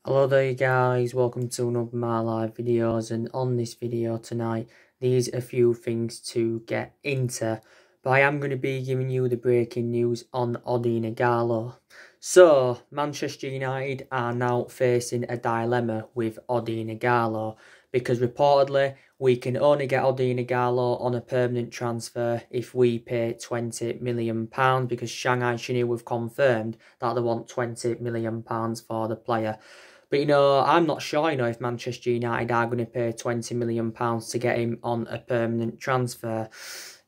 Hello there guys, welcome to another of my live videos, and on this video tonight there's a few things to get into, but I am going to be giving you the breaking news on Odion Ighalon. So Manchester United are now facing a dilemma with Odion Ighalon because reportedly we can only get Odion Ighalon on a permanent transfer if we pay £20 million, because Shanghai Shenhua have confirmed that they want £20 million for the player. But, I'm not sure, if Manchester United are going to pay £20 million to get him on a permanent transfer.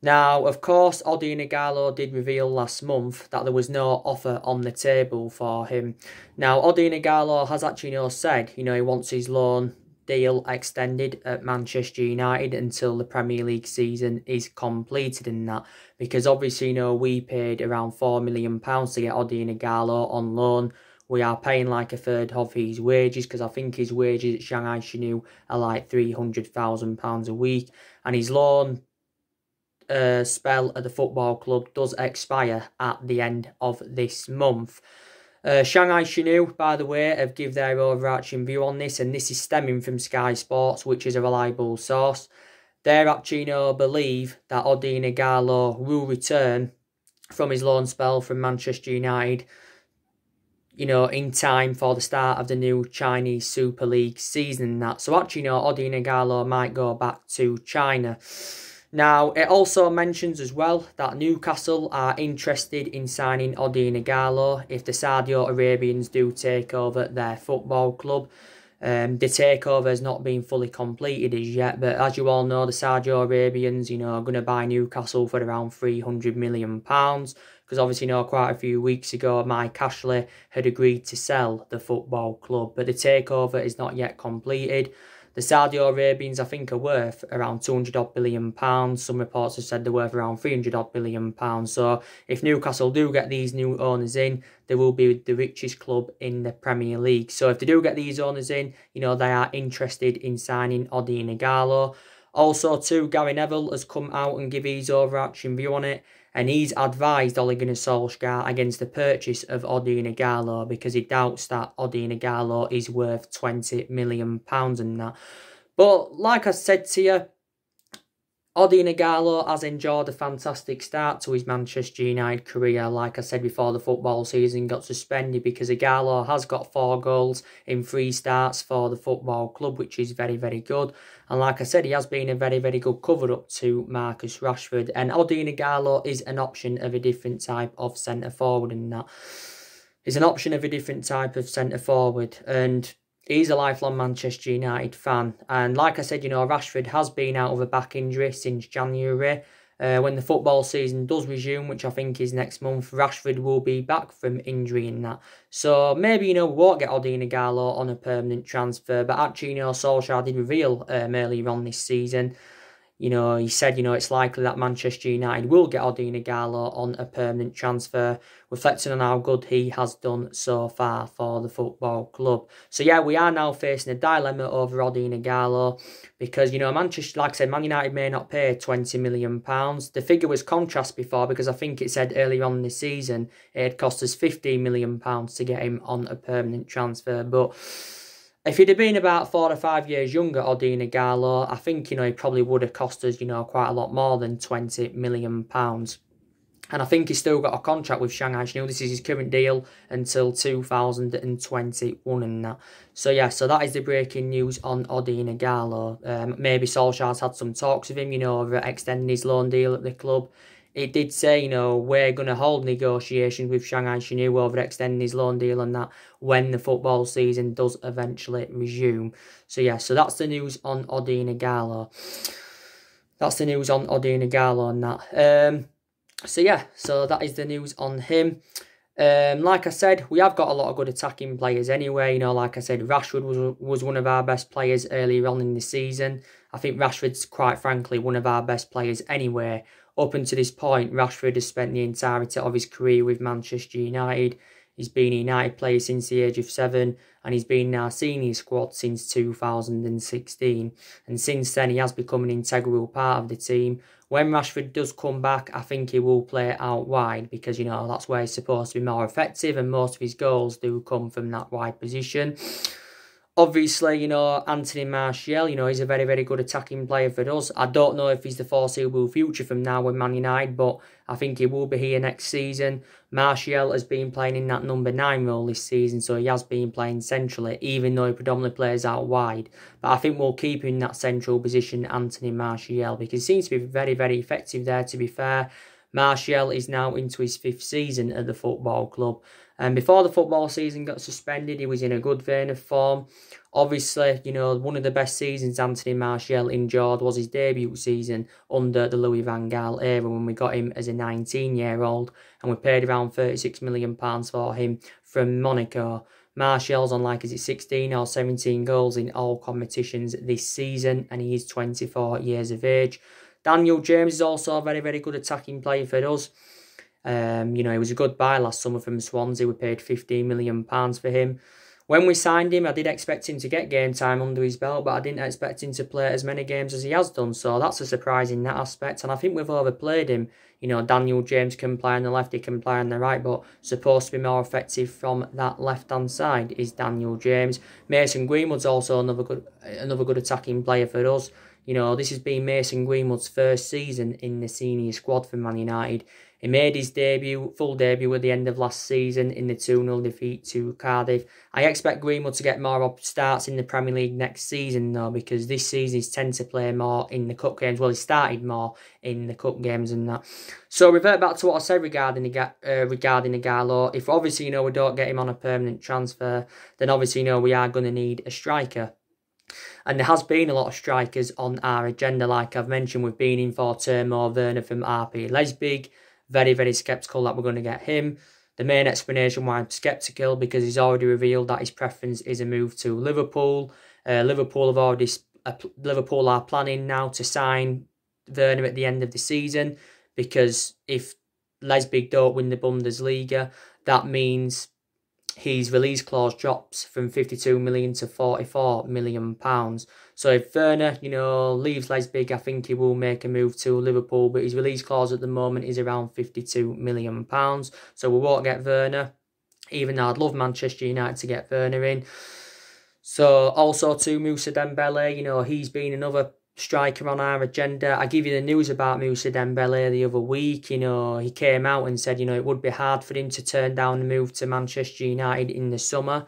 Now, of course, Odion Ighalon did reveal last month that there was no offer on the table for him. Now, Odion Ighalon has actually said, he wants his loan deal extended at Manchester United until the Premier League season is completed in that. Because obviously, we paid around £4 million to get Odion Ighalon on loan. We are paying like a third of his wages, because I think his wages at Shanghai Shenhua are like £300,000 a week. And his loan spell at the football club does expire at the end of this month. Shanghai Shenhua, by the way, have given their overarching view on this, and this is stemming from Sky Sports, which is a reliable source. They actually believe that Odion Ighalon will return from his loan spell from Manchester United in time for the start of the new Chinese Super League season and that. So actually, Odion Ighalon might go back to China. Now, it also mentions as well that Newcastle are interested in signing Odion Ighalon if the Saudi Arabians do take over their football club. The takeover has not been fully completed as yet, but as you all know, the Saudi Arabians, are going to buy Newcastle for around £300 million. Because obviously, quite a few weeks ago, Mike Ashley had agreed to sell the football club, but the takeover is not yet completed. The Saudi Arabians, I think, are worth around £200 billion. Some reports have said they're worth around £300 billion. So if Newcastle do get these new owners in, they will be the richest club in the Premier League. So if they do get these owners in, they are interested in signing Odion Ighalon. Also, too, Gary Neville has come out and give his overarching view on it, and he's advised Ole Gunnar Solskjaer against the purchase of Odion Ighalon because he doubts that Odion Ighalon is worth £20 million and that. But like I said to you, Odion Ighalon has enjoyed a fantastic start to his Manchester United career. Like I said before, the football season got suspended because Ighalon has got 4 goals in 3 starts for the football club, which is very, very good. And like I said, he has been a very, very good cover-up to Marcus Rashford. And Odion Ighalon is an option of a different type of centre-forward, and that is an option of a different type of centre-forward. And he's a lifelong Manchester United fan. And like I said, Rashford has been out of a back injury since January. When the football season does resume, which I think is next month, Rashford will be back from injury in that. So maybe, we won't get Odion Ighalon on a permanent transfer. But actually, Solskjaer did reveal earlier on this season, he said, it's likely that Manchester United will get Odion Ighalon on a permanent transfer, reflecting on how good he has done so far for the football club. So yeah, we are now facing a dilemma over Odion Ighalon because, Manchester, like I said, Man United may not pay £20 million. The figure was contrast before because I think it said earlier on this season it had cost us £15 million to get him on a permanent transfer. But if he'd have been about 4 or 5 years younger, Odion Ighalon, I think, he probably would have cost us, quite a lot more than £20 million. And I think he's still got a contract with Shanghai Shenhua. This is his current deal until 2021 and that. So yeah, so that is the breaking news on Odion Ighalon. Maybe Solskjaer's had some talks with him, over extending his loan deal at the club. It did say, we're going to hold negotiations with Shanghai Shenhua over extending his loan deal and that when the football season does eventually resume. So yeah, so that's the news on Odion Ighalon. That's the news on Odion Ighalon and that. So yeah, so that is the news on him. Like I said, we have got a lot of good attacking players anyway. Like I said, Rashford was one of our best players earlier on in the season. I think Rashford's, quite frankly, one of our best players anyway. Up until this point, Rashford has spent the entirety of his career with Manchester United. He's been a United player since the age of 7, and he's been in our senior squad since 2016. And since then, he has become an integral part of the team. When Rashford does come back, I think he will play out wide because, that's where he's supposed to be more effective, and most of his goals do come from that wide position. Obviously, you know, Anthony Martial, you know, he's a very, very good attacking player for us. I don't know if he's the foreseeable future from now with Man United, but I think he will be here next season. Martial has been playing in that number 9 role this season, so he has been playing centrally, even though he predominantly plays out wide. But I think we'll keep him in that central position, Anthony Martial, because he seems to be very, very effective there, to be fair. Martial is now into his 5th season at the football club. And before the football season got suspended, he was in a good vein of form. Obviously, you know, one of the best seasons Anthony Martial enjoyed was his debut season under the Louis van Gaal era, when we got him as a 19-year-old and we paid around £36 million for him from Monaco. Martial's on like, is it 16 or 17 goals in all competitions this season, and he is 24 years of age. Daniel James is also a very, very good attacking player for us. You know, he was a good buy last summer from Swansea. We paid £15 million for him. When we signed him, I did expect him to get game time under his belt, but I didn't expect him to play as many games as he has done. So that's a surprise in that aspect. And I think we've overplayed him. You know, Daniel James can play on the left, he can play on the right, but supposed to be more effective from that left-hand side is Daniel James. Mason Greenwood's also another good attacking player for us. You know, this has been Mason Greenwood's first season in the senior squad for Man United. He made his full debut at the end of last season in the 2-0 defeat to Cardiff. I expect Greenwood to get more starts in the Premier League next season, though, because this season he's tend to play more in the cup games. Well, he started more in the cup games and that. So revert back to what I said regarding Ighalon. If obviously, you know, we don't get him on a permanent transfer, then obviously, you know, we are going to need a striker. And there has been a lot of strikers on our agenda, like I've mentioned. We've been in for Timo Werner from RB Leipzig. Very, very sceptical that we're going to get him. The main explanation why I'm sceptical, because he's already revealed that his preference is a move to Liverpool. Liverpool are planning now to sign Werner at the end of the season, because if Leipzig don't win the Bundesliga, that means his release clause drops from 52 million to 44 million pounds. So if Werner, you know, leaves Leipzig, I think he will make a move to Liverpool, but his release clause at the moment is around 52 million pounds. So we won't get Werner, even though I'd love Manchester United to get Werner in. So also to Moussa Dembele, you know, he's been another striker on our agenda. I give you the news about Moussa Dembele the other week. You know, he came out and said, you know, it would be hard for him to turn down the move to Manchester United in the summer.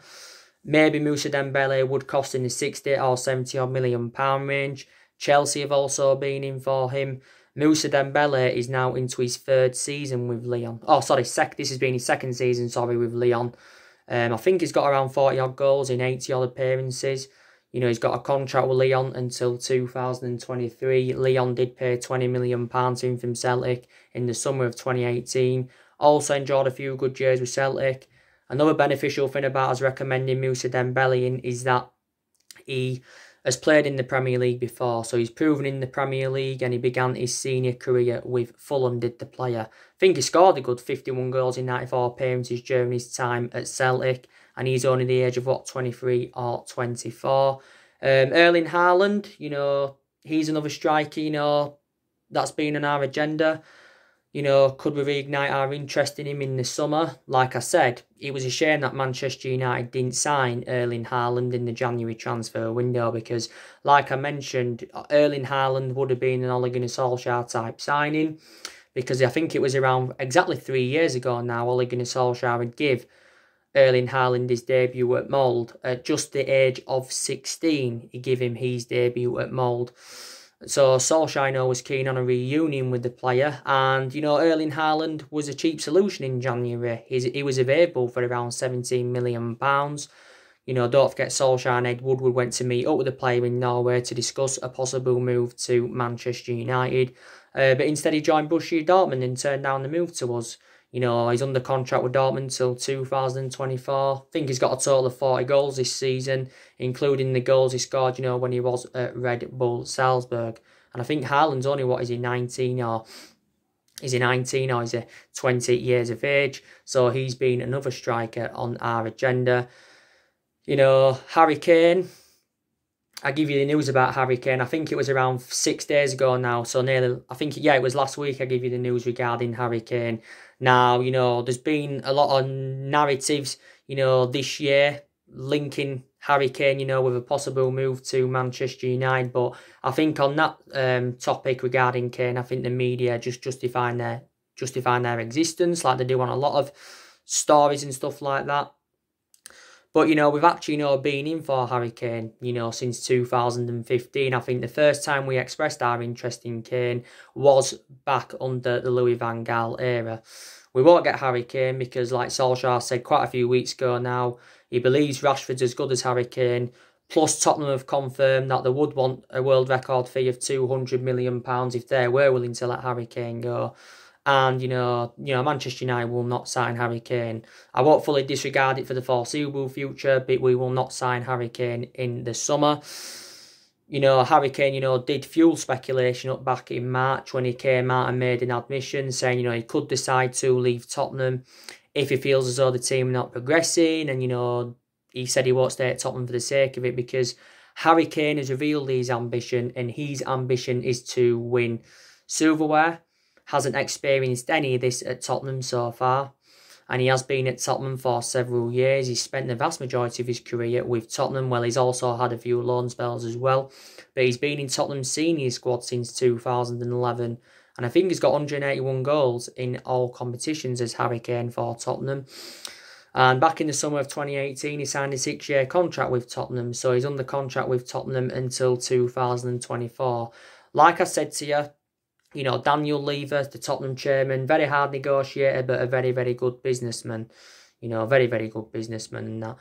Maybe Moussa Dembele would cost in the 60 or 70 odd million pound range. Chelsea have also been in for him. Moussa Dembele is now into his 3rd season with Lyon. Oh, sorry, this has been his 2nd season, with Lyon. I think he's got around 40 odd goals in 80 odd appearances. You know, he's got a contract with Lyon until 2023. Lyon did pay £20 million to him from Celtic in the summer of 2018. Also enjoyed a few good years with Celtic. Another beneficial thing about us recommending Moussa Dembele in is that he has played in the Premier League before. So he's proven in the Premier League, and he began his senior career with Fulham, did the player. I think he scored a good 51 goals in 94 appearances during his time at Celtic. And he's only the age of, 23 or 24. Erling Haaland, you know, he's another striker, you know, that's been on our agenda. You know, could we reignite our interest in him in the summer? Like I said, it was a shame that Manchester United didn't sign Erling Haaland in the January transfer window, because, like I mentioned, Erling Haaland would have been an Ole Gunnar Solskjaer type signing, because I think it was around exactly 3 years ago now Ole Gunnar Solskjaer would give Erling Haaland his debut at Molde. At just the age of 16, he gave him his debut at Molde. So Solskjaer, I know, was keen on a reunion with the player, and, you know, Erling Haaland was a cheap solution in January. He was available for around £17 million. You know, don't forget Solskjaer and Ed Woodward went to meet up with the player in Norway to discuss a possible move to Manchester United. But instead he joined Borussia Dortmund and turned down the move to us. You know, he's under contract with Dortmund till 2024. I think he's got a total of 40 goals this season, including the goals he scored, you know, when he was at Red Bull Salzburg. And I think Haaland's only, is he 19 or... Is he 19 or is he 20 years of age? So he's been another striker on our agenda. You know, Harry Kane. I give you the news about Harry Kane. I think it was around 6 days ago now. So nearly, it was last week I gave you the news regarding Harry Kane. Now, you know, there's been a lot of narratives, you know, this year linking Harry Kane, you know, with a possible move to Manchester United. But I think on that topic regarding Kane, I think the media just justifying their existence, like they do on a lot of stories and stuff like that. But, you know, we've actually, you know, been in for Harry Kane, you know, since 2015. I think the first time we expressed our interest in Kane was back under the Louis van Gaal era. We won't get Harry Kane because, like Solskjaer said quite a few weeks ago now, he believes Rashford's as good as Harry Kane. Plus, Tottenham have confirmed that they would want a world record fee of £200 million if they were willing to let Harry Kane go. And, you know, Manchester United will not sign Harry Kane. I won't fully disregard it for the foreseeable future, but we will not sign Harry Kane in the summer. You know, Harry Kane, you know, did fuel speculation up back in March when he came out and made an admission saying, you know, he could decide to leave Tottenham if he feels as though the team are not progressing. And, you know, he said he won't stay at Tottenham for the sake of it because Harry Kane has revealed his ambition, and his ambition is to win silverware. Hasn't experienced any of this at Tottenham so far, and he has been at Tottenham for several years. He's spent the vast majority of his career with Tottenham. Well, he's also had a few loan spells as well, but he's been in Tottenham's senior squad since 2011, and I think he's got 181 goals in all competitions as Harry Kane for Tottenham. And back in the summer of 2018, he signed a 6-year contract with Tottenham, so he's under contract with Tottenham until 2024. Like I said to you, you know, Daniel Levy, the Tottenham chairman, very hard negotiator, but a very, very good businessman. You know, very, very good businessman and that.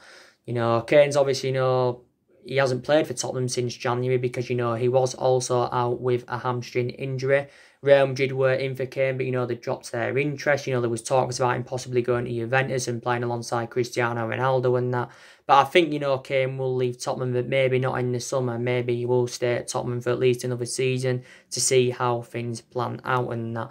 You know, Kane's obviously, you know, he hasn't played for Tottenham since January because, you know, he was also out with a hamstring injury. Real Madrid were in for Kane, but, you know, they dropped their interest. You know, there was talks about him possibly going to Juventus and playing alongside Cristiano Ronaldo and that. But I think, you know, Kane will leave Tottenham, but maybe not in the summer. Maybe he will stay at Tottenham for at least another season to see how things plan out and that.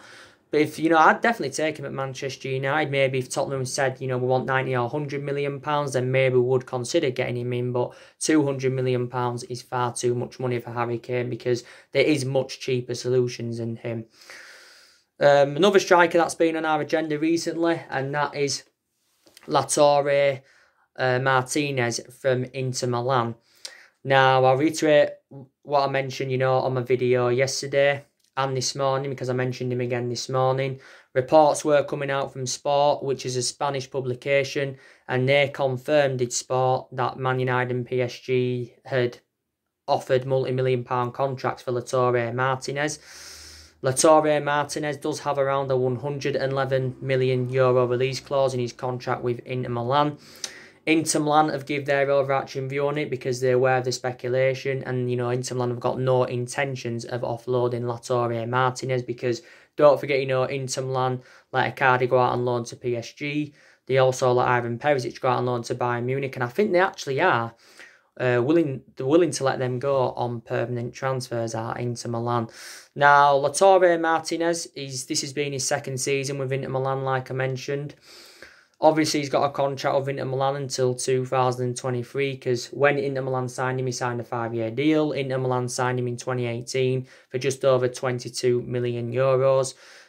But if, you know, I'd definitely take him at Manchester United. Maybe if Tottenham said, you know, we want 90 or 100 million pounds, then maybe we would consider getting him in. But 200 million pounds is far too much money for Harry Kane because there is much cheaper solutions than him. Another striker that's been on our agenda recently, and that is Lautaro Martinez from Inter Milan. Now, I'll reiterate what I mentioned, you know, on my video yesterday and this morning, because I mentioned him again this morning. Reports were coming out from Sport, which is a Spanish publication, and they confirmed in Sport that Man United and PSG had offered multi-million-pound contracts for Lautaro Martinez. Lautaro Martinez does have around a €111 million release clause in his contract with Inter Milan. Inter Milan have given their overarching view on it because they're aware of the speculation, and, you know, Inter Milan have got no intentions of offloading Lautaro Martinez because, don't forget, you know, Inter Milan let Icardi go out on loan to PSG. They also let Ivan Perisic go out on loan to Bayern Munich, and I think they actually are willing to let them go on permanent transfers at Inter Milan. Now, Lautaro Martinez, this has been his second season with Inter Milan, like I mentioned. Obviously, he's got a contract with Inter Milan until 2023 because when Inter Milan signed him, he signed a 5-year deal. Inter Milan signed him in 2018 for just over €22 million.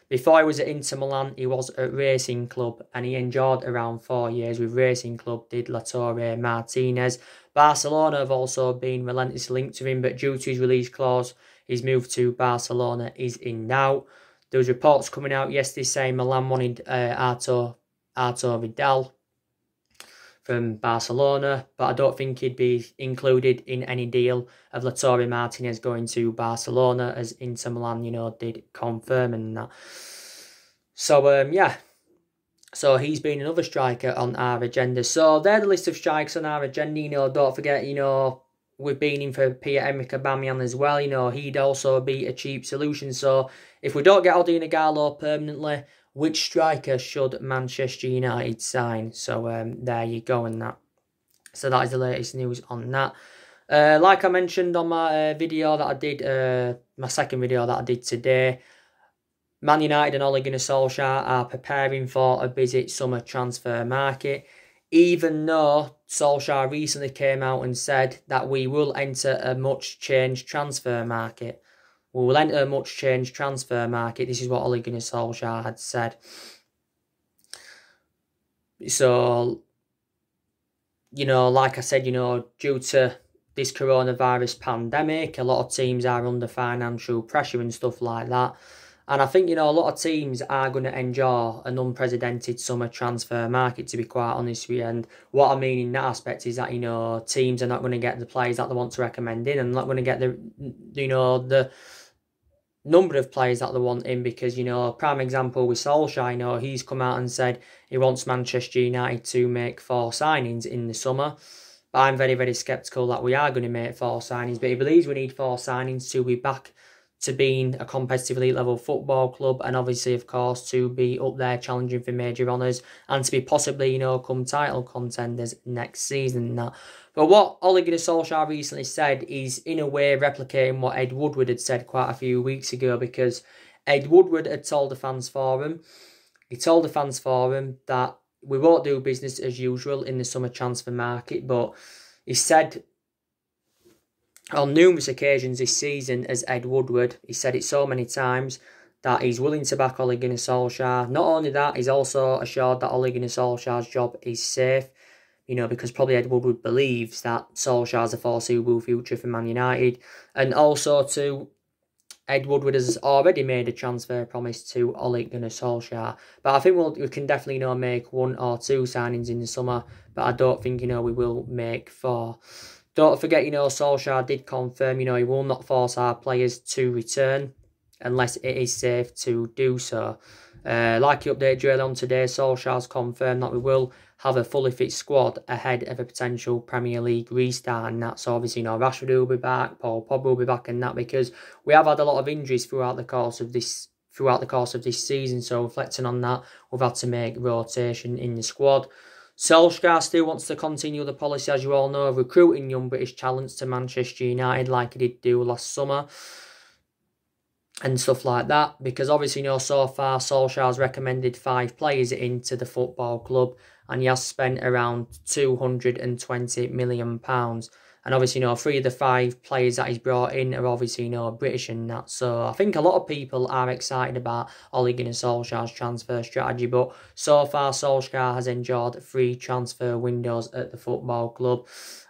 Before he was at Inter Milan, he was at Racing Club, and he enjoyed around 4 years with Racing Club, did Lautaro Martinez. Barcelona have also been relentlessly linked to him, but due to his release clause, his move to Barcelona is in doubt. There was reports coming out yesterday saying Milan wanted Artur Vidal from Barcelona, but I don't think he'd be included in any deal of Lautaro Martinez going to Barcelona, as Inter Milan, you know, did confirm and that. So, yeah. So he's been another striker on our agenda. So they're the list of strikers on our agenda. You know, don't forget, you know, we've been in for Pierre-Emerick Aubameyang as well. You know, he'd also be a cheap solution. So if we don't get Odion Ighalon permanently, which striker should Manchester United sign? So there you go and that. So that is the latest news on that. Like I mentioned on my video that I did, my second video that I did today, Man United and Ole Gunnar Solskjaer are preparing for a busy summer transfer market, even though Solskjaer recently came out and said that we will enter a much-changed transfer market. We will enter a much-changed transfer market. This is what Ole Gunnar Solskjaer had said. So, like I said, due to this coronavirus pandemic, a lot of teams are under financial pressure and stuff like that. And I think, a lot of teams are going to enjoy an unprecedented summer transfer market, to be quite honest with you. And what I mean in that aspect is that, teams are not going to get the players that they want to recommend in, and not going to get the number of players that they want in, because, prime example with Solskjaer, he's come out and said he wants Manchester United to make 4 signings in the summer. But I'm very, very sceptical that we are going to make 4 signings. But he believes we need 4 signings to be back to being a competitive elite level football club, and obviously, of course, to be up there challenging for major honours, and to be possibly, come title contenders next season. But what Ole Gunnar Solskjaer recently said is, in a way, replicating what Ed Woodward had said quite a few weeks ago, because Ed Woodward had told the fans forum, that we won't do business as usual in the summer transfer market, but he said on numerous occasions this season, as Ed Woodward, he said it so many times, that he's willing to back Ole Gunnar Solskjaer. Not only that, he's also assured that Ole Gunnar Solskjaer's job is safe, because probably Ed Woodward believes that Solskjaer's a foreseeable future for Man United. And also too, Ed Woodward has already made a transfer promise to Ole Gunnar Solskjaer. But I think we can definitely, make 1 or 2 signings in the summer, but I don't think, we will make 4. Don't forget, Solskjaer did confirm, he will not force our players to return unless it is safe to do so. Like he updated Ighalon today, Solskjaer's confirmed that we will have a fully fit squad ahead of a potential Premier League restart, and that's obviously, Rashford will be back, Paul Pogba will be back, and that because we have had a lot of injuries throughout the course of this season. So reflecting on that, we've had to make rotation in the squad. Solskjaer still wants to continue the policy, as you all know, of recruiting young British talents to Manchester United like he did do last summer and stuff like that, because obviously, so far Solskjaer's recommended 5 players into the football club, and he has spent around £220 million. And obviously, 3 of the 5 players that he's brought in are obviously, British and that. So I think a lot of people are excited about Ole Gunnar Solskjaer's transfer strategy. But so far, Solskjaer has enjoyed 3 transfer windows at the football club.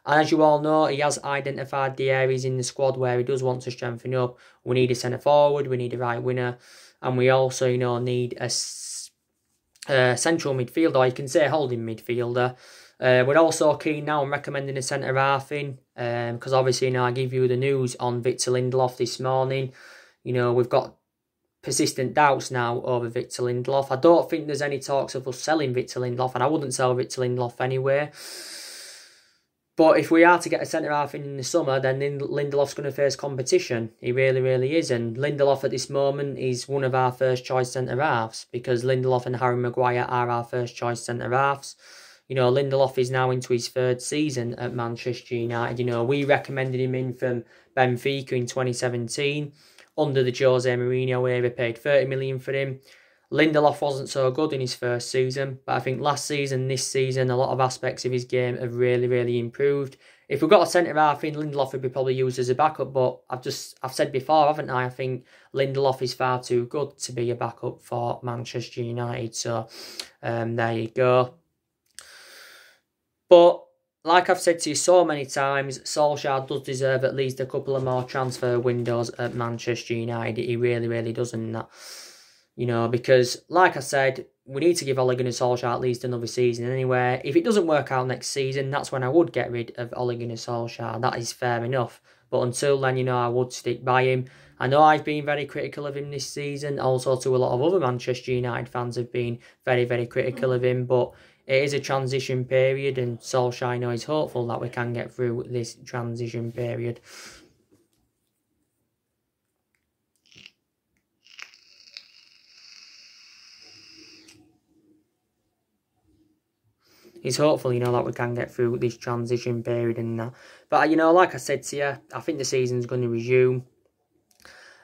And as you all know, he has identified the areas in the squad where he does want to strengthen up. We need a centre forward, we need a right winger, and we also, need a central midfielder, or you can say holding midfielder. We're also keen now on recommending a centre half in, because obviously, I give you the news on Victor Lindelof this morning. We've got persistent doubts now over Victor Lindelof. I don't think there's any talks of us selling Victor Lindelof, and I wouldn't sell Victor Lindelof anyway. But if we are to get a centre-half in the summer, then Lindelof's going to face competition. He really, really is. And Lindelof at this moment is one of our first-choice centre-halves, because Lindelof and Harry Maguire are our first-choice centre-halves. Lindelof is now into his 3rd season at Manchester United. We recommended him in from Benfica in 2017 under the Jose Mourinho era, paid 30 million for him. Lindelof wasn't so good in his 1st season, but I think last season, this season, a lot of aspects of his game have really, really improved. If we've got a centre-half in, Lindelof would be probably used as a backup, but I've said before, haven't I? I think Lindelof is far too good to be a backup for Manchester United, so there you go. But like I've said to you so many times, Solskjaer does deserve at least a couple of more transfer windows at Manchester United. He really, really does, and that. Because, like I said, we need to give Ole Gunnar Solskjaer at least another season anyway. If it doesn't work out next season, that's when I would get rid of Ole Gunnar Solskjaer. That is fair enough. But until then, I would stick by him. I know I've been very critical of him this season. Also, to a lot of other Manchester United fans have been very, very critical of him. But it is a transition period, and Solskjaer, is hopeful that we can get through this transition period. He's hopeful, that we can get through this transition period and that. But, like I said to you, I think the season's going to resume.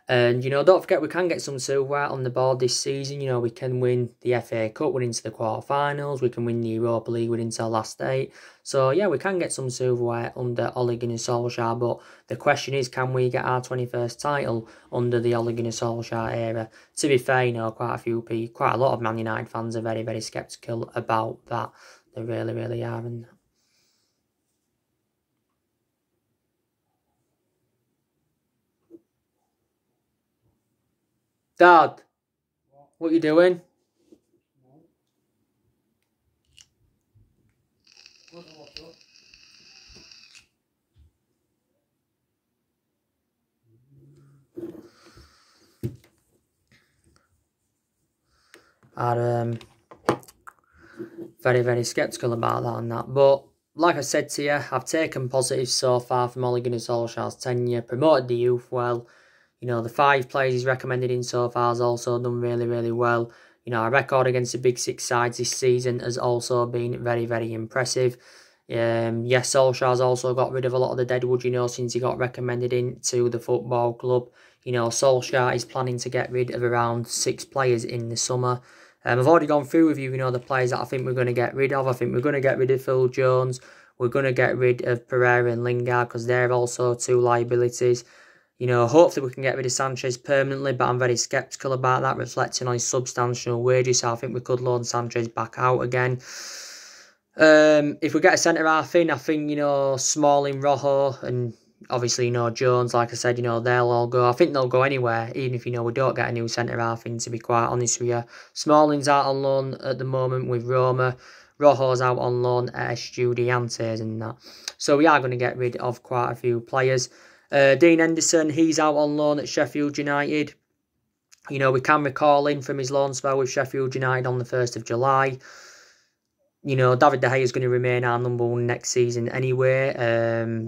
And, don't forget we can get some silverware on the board this season. We can win the FA Cup, win into the quarterfinals. We can win the Europa League, win into our last 8. So, yeah, we can get some silverware under Ole Gunnar Solskjaer. But the question is, can we get our 21st title under the Ole Gunnar Solskjaer era? To be fair, quite a lot of Man United fans are very, very sceptical about that. They really, really are. Dad, what you doing? I'm very, very sceptical about that and that. But like I said to you, I've taken positives so far from Ole Gunnar Solskjaer's tenure, promoted the youth well. You know, the 5 players he's recommended in so far has also done really, really well. You know, our record against the big 6 sides this season has also been very, very impressive. Yes, Solskjaer's also got rid of a lot of the deadwood, you know, since he got recommended into the football club. You know, Solskjaer is planning to get rid of around 6 players in the summer. I've already gone through with you, you know, the players that I think we're going to get rid of. I think we're going to get rid of Phil Jones. We're going to get rid of Pereira and Lingard because they're also 2 liabilities. You know, hopefully we can get rid of Sanchez permanently, but I'm very sceptical about that, reflecting on his substantial wages. So I think we could loan Sanchez back out again. If we get a centre-half in, I think, you know, Smalling, Rojo, and obviously, you know, Jones, like I said, you know, they'll all go. I think they'll go anywhere, even if, you know, we don't get a new centre-half in, to be quite honest with you. Smalling's out on loan at the moment with Roma. Rojo's out on loan at Estudiantes and that. So we are going to get rid of quite a few players. Dean Henderson, he's out on loan at Sheffield United. You know, we can recall him from his loan spell with Sheffield United on the 1st of July. You know, David De Gea is going to remain our number 1 next season anyway.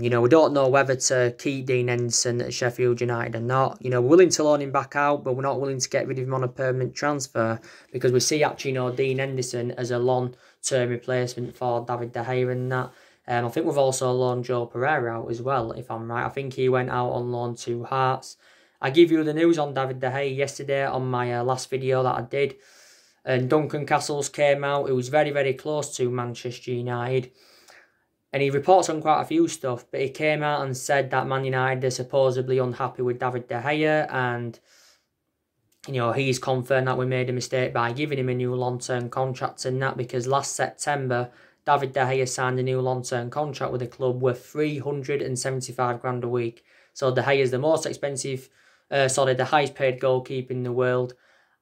You know, we don't know whether to keep Dean Henderson at Sheffield United or not. You know, we're willing to loan him back out, but we're not willing to get rid of him on a permanent transfer because we see actually, you know, Dean Henderson as a long-term replacement for David De Gea and that. I think we've also loaned Joe Pereira out as well, if I'm right. I think he went out on loan to Hearts. I give you the news on David De Gea yesterday on my last video that I did. And Duncan Castles came out. It was very, very close to Manchester United. And he reports on quite a few stuff. But he came out and said that Man United are supposedly unhappy with David De Gea. And, you know, he's confirmed that we made a mistake by giving him a new long-term contract and that. Because last September, David De Gea signed a new long-term contract with the club worth 375 grand a week. So De Gea is the most expensive, the highest paid goalkeeper in the world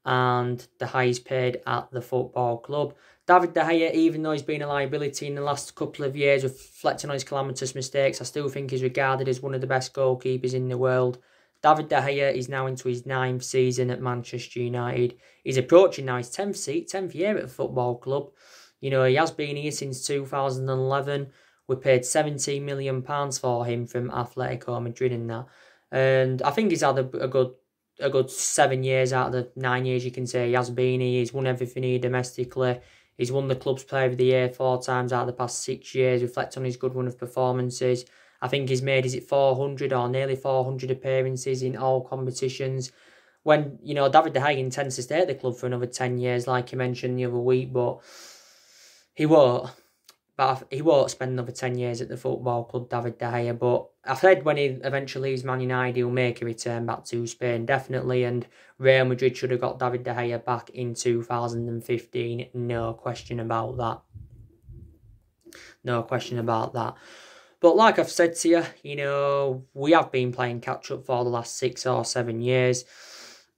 and the highest paid at the football club. David De Gea, even though he's been a liability in the last couple of years, reflecting on his calamitous mistakes, I still think he's regarded as one of the best goalkeepers in the world. David De Gea is now into his 9th season at Manchester United. He's approaching now his 10th year at the football club. You know, he has been here since 2011. We paid £17 million for him from Atletico Madrid and that. And I think he's had a good 7 years out of the 9 years, you can say. He has been here. He's won everything here domestically. He's won the club's player of the year 4 times out of the past 6 years, reflect on his good run of performances. I think he's made, 400 or nearly 400 appearances in all competitions. When, you know, David De Gea intends to stay at the club for another 10 years, like you mentioned the other week, but he won't. But he won't spend another 10 years at the football club, David De Gea. But I've heard when he eventually leaves Man United, he'll make a return back to Spain, definitely. And Real Madrid should have got David De Gea back in 2015. No question about that. No question about that. But like I've said to you, you know, we have been playing catch-up for the last 6 or 7 years.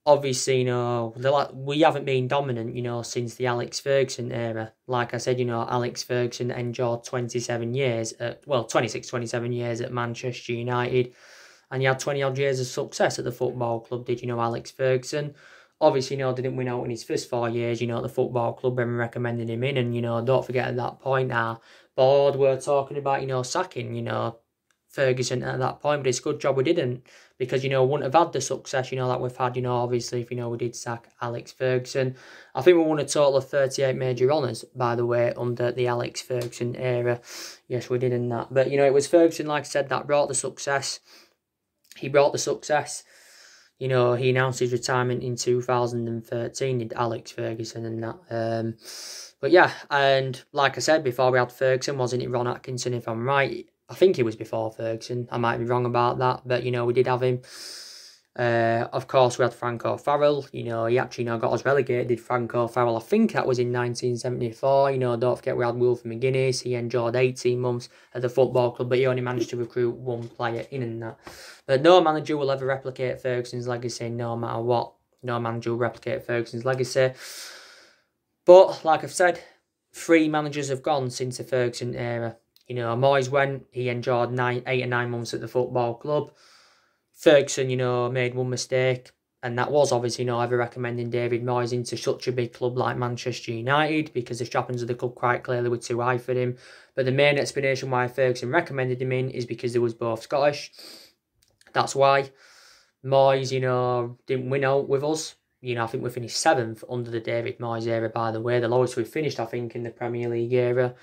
Obviously, you know, we haven't been dominant, you know, since the Alex Ferguson era. Like I said, you know, Alex Ferguson endured 27 years, 27 years at Manchester United. And he had 20-odd years of success at the football club, did you know, Alex Ferguson? Obviously, you know, didn't win out in his first 4 years, you know, at the football club when we recommended him in. And, you know, don't forget at that point, our board were talking about, you know, sacking, you know, Ferguson at that point, but it's a good job we didn't, because, you know, wouldn't have had the success, you know, that we've had, you know, obviously, if, you know, we did sack Alex Ferguson. I think we won a total of 38 major honours, by the way, under the Alex Ferguson era. Yes, we did in that. But, you know, it was Ferguson, like I said, that brought the success. He brought the success. You know, he announced his retirement in 2013, did Alex Ferguson and that. But yeah, and like I said before, we had Ferguson, wasn't it Ron Atkinson, if I'm right? I think it was before Ferguson. I might be wrong about that, but, you know, we did have him. Of course, we had Franco Farrell. You know, he actually, you know, got us relegated, Franco Farrell. I think that was in 1974. You know, don't forget we had Wilfred McGuinness. He endured 18 months at the football club, but he only managed to recruit 1 player in and that. But no manager will ever replicate Ferguson's legacy, no matter what. no manager will replicate Ferguson's legacy. But, like I've said, 3 managers have gone since the Ferguson era. You know, Moyes went, he enjoyed 8 or 9 months at the football club. Ferguson, you know, made one mistake, and that was obviously, you know, ever recommending David Moyes into such a big club like Manchester United, because the trappings of the club quite clearly were too high for him. But the main explanation why Ferguson recommended him in is because he was both Scottish. That's why. Moyes, you know, didn't win out with us. You know, I think we finished 7th under the David Moyes era, by the way. The lowest we finished, I think, in the Premier League era.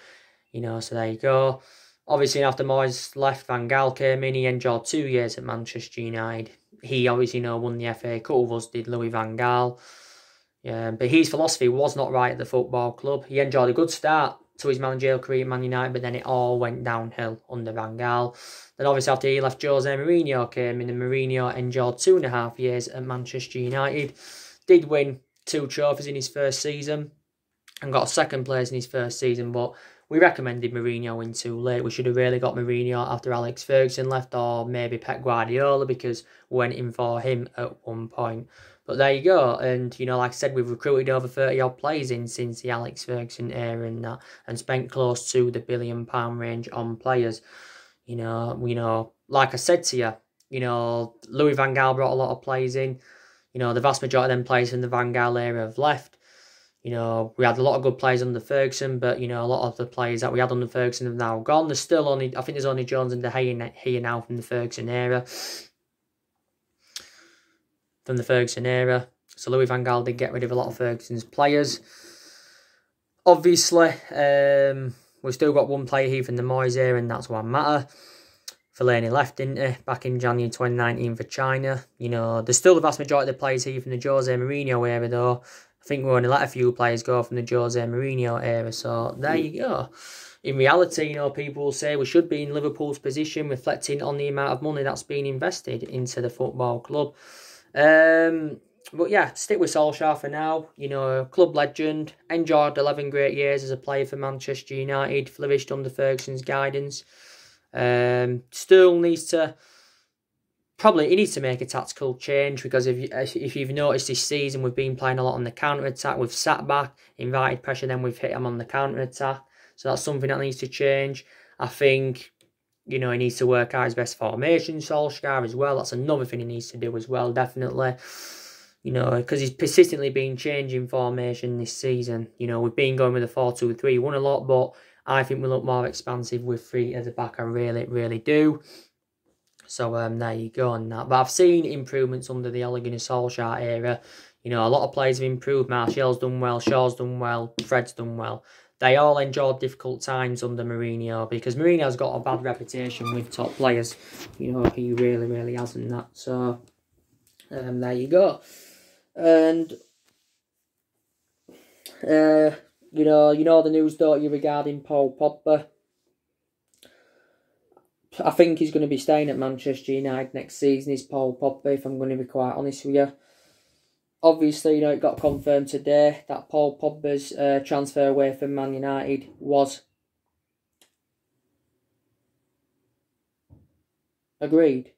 You know, so there you go. Obviously, after Moyes left, Van Gaal came in. He enjoyed 2 years at Manchester United. He obviously, you know, won the FA Cup with us, did Louis Van Gaal. Yeah, but his philosophy was not right at the football club. He enjoyed a good start to his managerial career at Man United, but then it all went downhill under Van Gaal. Then obviously after he left, Jose Mourinho came in, and Mourinho enjoyed 2.5 years at Manchester United. Did win 2 trophies in his first season and got 2nd place in his first season, but we recommended Mourinho in too late. We should have really got Mourinho after Alex Ferguson left, or maybe Pep Guardiola, because we went in for him at one point. But there you go. And, you know, like I said, we've recruited over 30-odd players in since the Alex Ferguson era and that, and spent close to the £1 billion range on players. You know, like I said to you, you know, Louis Van Gaal brought a lot of players in. You know, the vast majority of them players from the Van Gaal era have left. You know, we had a lot of good players under Ferguson, but, you know, a lot of the players that we had under Ferguson have now gone. There's still only, I think there's only Jones and De Gea here now from the Ferguson era. So Louis Van Gaal did get rid of a lot of Ferguson's players. Obviously, we've still got one player here from the Moyes era, and that's Juan Mata. Fellaini left, didn't he, back in January 2019 for China. You know, there's still the vast majority of the players here from the Jose Mourinho era, though. I think we only let a few players go from the Jose Mourinho era, so there you go. In reality, you know, people will say we should be in Liverpool's position, reflecting on the amount of money that's been invested into the football club. But yeah, stick with Solskjaer for now. You know, club legend, enjoyed 11 great years as a player for Manchester United, flourished under Ferguson's guidance. Still needs to... Probably he needs to make a tactical change, because if you've noticed this season, we've been playing a lot on the counter-attack. We've sat back, invited pressure, then we've hit him on the counter-attack. So that's something that needs to change. I think, you know, he needs to work out his best formation, Solskjaer, as well. That's another thing he needs to do as well, definitely. You know, because he's persistently been changing formation this season. You know, we've been going with a 4-2-3, won a lot, but I think we look more expansive with 3 at the back. I really, really do. So there you go on that. But I've seen improvements under the Ole Gunnar Solskjaer era. You know, a lot of players have improved. Martial's done well, Shaw's done well, Fred's done well. They all enjoyed difficult times under Mourinho, because Mourinho's got a bad reputation with top players. You know, he really, really hasn't that. So there you go. And you know the news, don't you, regarding Paul Pogba? I think he's going to be staying at Manchester United next season, is Paul Pogba, if I'm going to be quite honest with you. Obviously, you know, it got confirmed today that Paul Pogba's transfer away from Man United was agreed.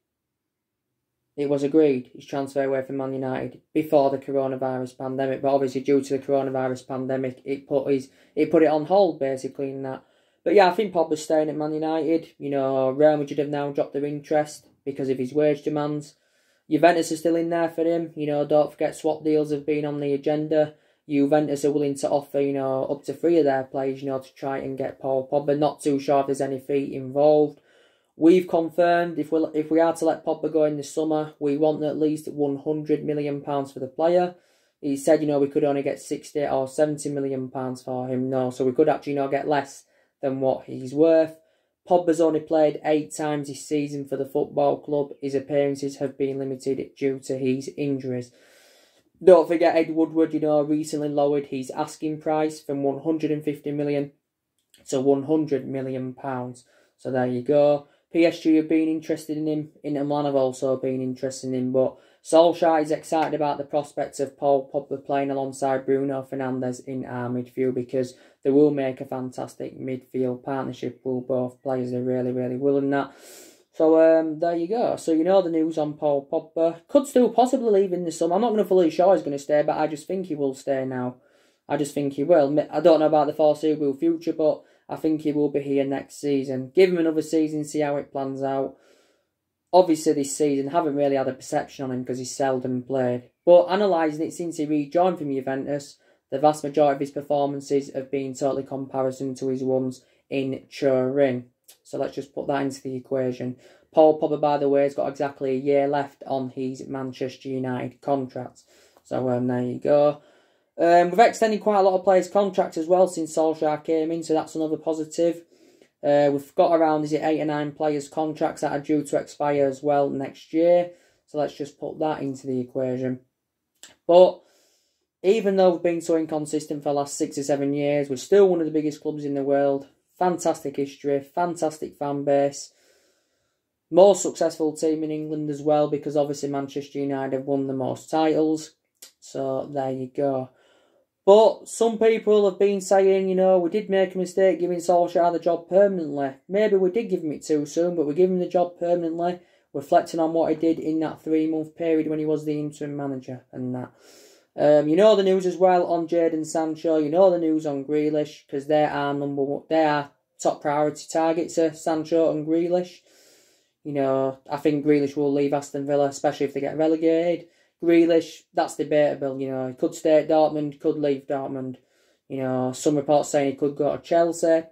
It was agreed, his transfer away from Man United, before the coronavirus pandemic. But obviously, due to the coronavirus pandemic, it put it on hold, basically, in that. But yeah, I think Pogba's staying at Man United. You know, Real Madrid have now dropped their interest because of his wage demands. Juventus are still in there for him. You know, don't forget, swap deals have been on the agenda. Juventus are willing to offer, you know, up to 3 of their players, you know, to try and get Paul Pogba. Not too sure if there's any fee involved. We've confirmed if we are to let Pogba go in the summer, we want at least £100 million for the player. He said, you know, we could only get 60 or £70 million for him. No, so we could actually, you know, get less than what he's worth. Pogba's only played 8 times this season for the football club. His appearances have been limited due to his injuries. Don't forget, Ed Woodward, you know, recently lowered his asking price from 150 million to £100 million. So there you go. PSG have been interested in him. Inter Milan have also been interested in him. But Solskjaer is excited about the prospects of Paul Pogba playing alongside Bruno Fernandes in our midfield, because they will make a fantastic midfield partnership. Will both players, they really, really will in that. So there you go. So you know the news on Paul Pogba. Could still possibly leave in the summer. I'm not going to fully sure he's going to stay, but I just think he will stay now. I just think he will. I don't know about the foreseeable future, but I think he will be here next season. Give him another season, see how it plans out. Obviously this season, haven't really had a perception on him because he's seldom played. But analysing it since he rejoined from Juventus, the vast majority of his performances have been totally comparison to his ones in Turin. So let's just put that into the equation. Paul Pogba, by the way, has got exactly a year left on his Manchester United contract. So there you go. We've extended quite a lot of players' contracts as well since Solskjaer came in, so that's another positive. We've got around, 8 or 9 players' contracts that are due to expire as well next year. So let's just put that into the equation. But even though we've been so inconsistent for the last 6 or 7 years, we're still one of the biggest clubs in the world. Fantastic history, fantastic fan base. Most successful team in England as well, because obviously Manchester United have won the most titles. So there you go. But some people have been saying, you know, we did make a mistake giving Solskjaer the job permanently. Maybe we did give him it too soon, but we gave him the job permanently, reflecting on what he did in that 3-month period when he was the interim manager and that. You know the news as well on Jadon Sancho. You know the news on Grealish, because they are top priority targets of Sancho and Grealish. You know, I think Grealish will leave Aston Villa, especially if they get relegated. Grealish, that's debatable, you know. He could stay at Dortmund, could leave Dortmund. You know, some reports saying he could go to Chelsea.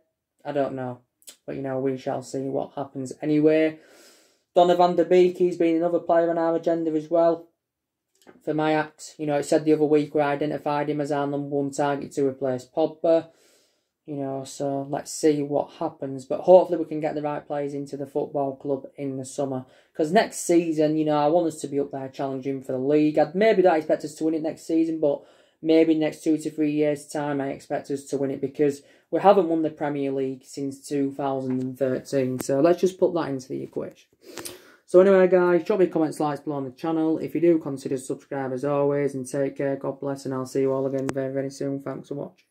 I don't know. But, you know, we shall see what happens anyway. Donny van der Beek, he's been another player on our agenda as well. For my act, you know, it said the other week we identified him as our #1 target to replace Pogba. You know, so let's see what happens. But hopefully we can get the right players into the football club in the summer. Because next season, you know, I want us to be up there challenging for the league. I'd maybe not expect us to win it next season, but maybe next 2 to 3 years' time I expect us to win it, because we haven't won the Premier League since 2013. So let's just put that into the equation. So anyway, guys, drop me comments, likes below on the channel. If you do, consider subscribe as always, and take care. God bless, and I'll see you all again very, very soon. Thanks for watching.